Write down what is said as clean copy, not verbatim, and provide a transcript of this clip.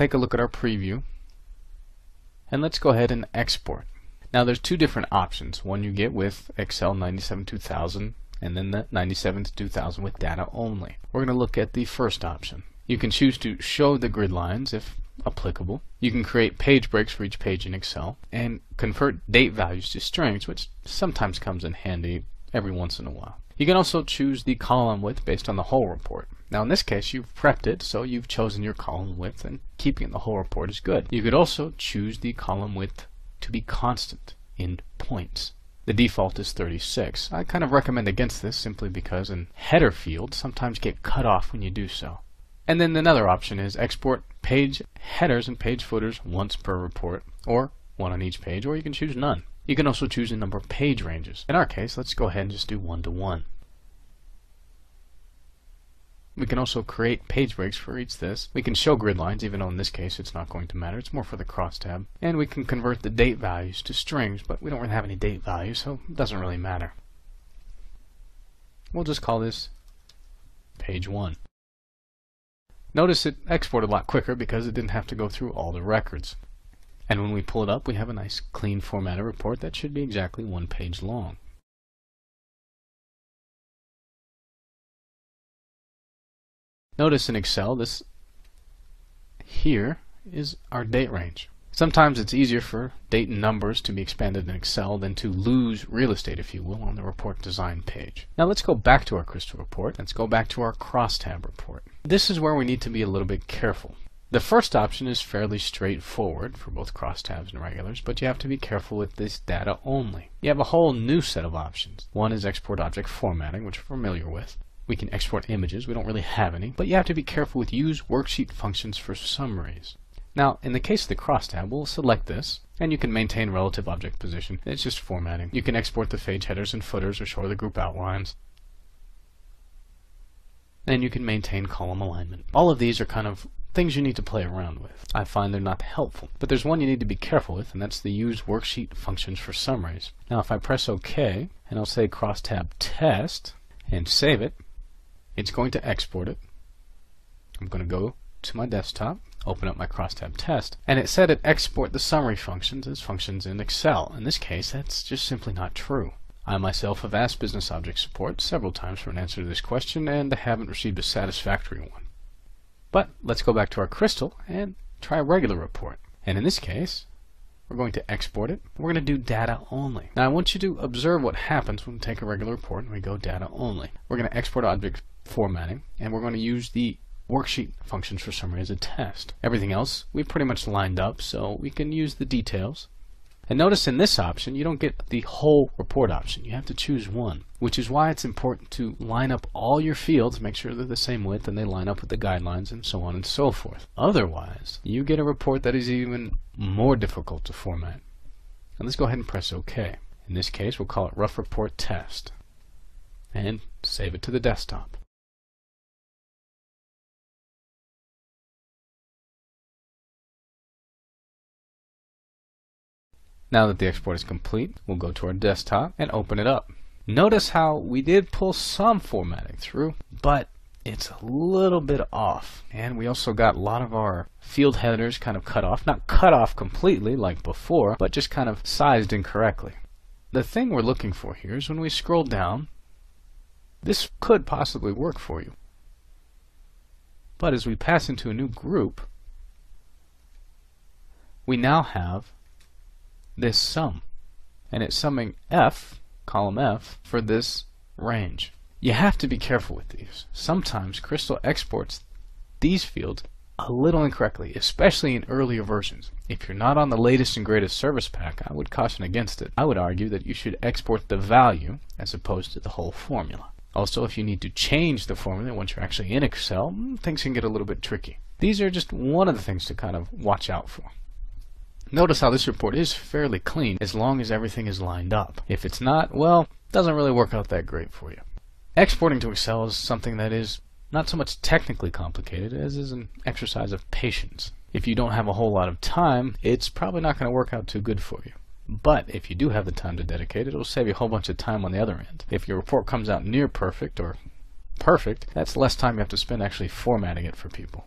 take a look at our preview, and let's go ahead and export. Now there's two different options. One you get with Excel 97-2000, and then the 97-2000 with data only. We're going to look at the first option. You can choose to show the grid lines if applicable. You can create page breaks for each page in Excel, and convert date values to strings, which sometimes comes in handy every once in a while. You can also choose the column width based on the whole report. Now in this case you've prepped it, so you've chosen your column width, and keeping it the whole report is good. You could also choose the column width to be constant in points. The default is 36. I kind of recommend against this simply because in header fields sometimes get cut off when you do so. And then another option is export page headers and page footers once per report, or one on each page, or you can choose none. You can also choose a number of page ranges. In our case, let's go ahead and just do 1-to-1. We can also create page breaks for each this. We can show grid lines, even though in this case it's not going to matter. It's more for the crosstab. And we can convert the date values to strings, but we don't really have any date values, so it doesn't really matter. We'll just call this page 1. Notice it exported a lot quicker because it didn't have to go through all the records. And when we pull it up, we have a nice clean formatted report that should be exactly 1 page long. Notice in Excel, this here is our date range. Sometimes it's easier for date and numbers to be expanded in Excel than to lose real estate, if you will, on the report design page. Now let's go back to our Crystal report. Let's go back to our crosstab report. This is where we need to be a little bit careful. The first option is fairly straightforward for both crosstabs and regulars, but you have to be careful with this data only. You have a whole new set of options. One is export object formatting, which we're familiar with. We can export images. We don't really have any, but you have to be careful with use worksheet functions for summaries. Now, in the case of the crosstab, we'll select this, and you can maintain relative object position. It's just formatting. You can export the page headers and footers or show the group outlines. And you can maintain column alignment. All of these are kind of things you need to play around with. I find they're not helpful. But there's one you need to be careful with, and that's the use worksheet functions for summaries. Now, if I press OK, and I'll say crosstab test, and save it, it's going to export it. I'm going to go to my desktop, open up my crosstab test, and it said it export the summary functions as functions in Excel. In this case, that's just simply not true. I myself have asked Business Object Support several times for an answer to this question, and I haven't received a satisfactory one. But let's go back to our Crystal and try a regular report. And in this case, we're going to export it. We're going to do data only. Now I want you to observe what happens when we take a regular report and we go data only. We're going to export object formatting, and we're going to use the worksheet functions for summary as a test. Everything else we've pretty much lined up, so we can use the details. And notice in this option you don't get the whole report option. You have to choose one, which is why it's important to line up all your fields, make sure they're the same width and they line up with the guidelines and so on and so forth. Otherwise, you get a report that is even more difficult to format. And let's go ahead and press OK. In this case, we'll call it Rough Report Test and save it to the desktop. Now that the export is complete, we'll go to our desktop and open it up. Notice how we did pull some formatting through, but it's a little bit off. And we also got a lot of our field headers kind of cut off. Not cut off completely like before, but just kind of sized incorrectly. The thing we're looking for here is when we scroll down, this could possibly work for you. But as we pass into a new group, we now have this sum, and it's summing F, column F, for this range. You have to be careful with these. Sometimes Crystal exports these fields a little incorrectly, especially in earlier versions. If you're not on the latest and greatest service pack, I would caution against it. I would argue that you should export the value as opposed to the whole formula. Also, if you need to change the formula once you're actually in Excel, things can get a little bit tricky. These are just one of the things to kind of watch out for. Notice how this report is fairly clean as long as everything is lined up. If it's not, well, it doesn't really work out that great for you. Exporting to Excel is something that is not so much technically complicated as is an exercise of patience. If you don't have a whole lot of time, it's probably not going to work out too good for you. But if you do have the time to dedicate, it'll save you a whole bunch of time on the other end. If your report comes out near perfect or perfect, that's less time you have to spend actually formatting it for people.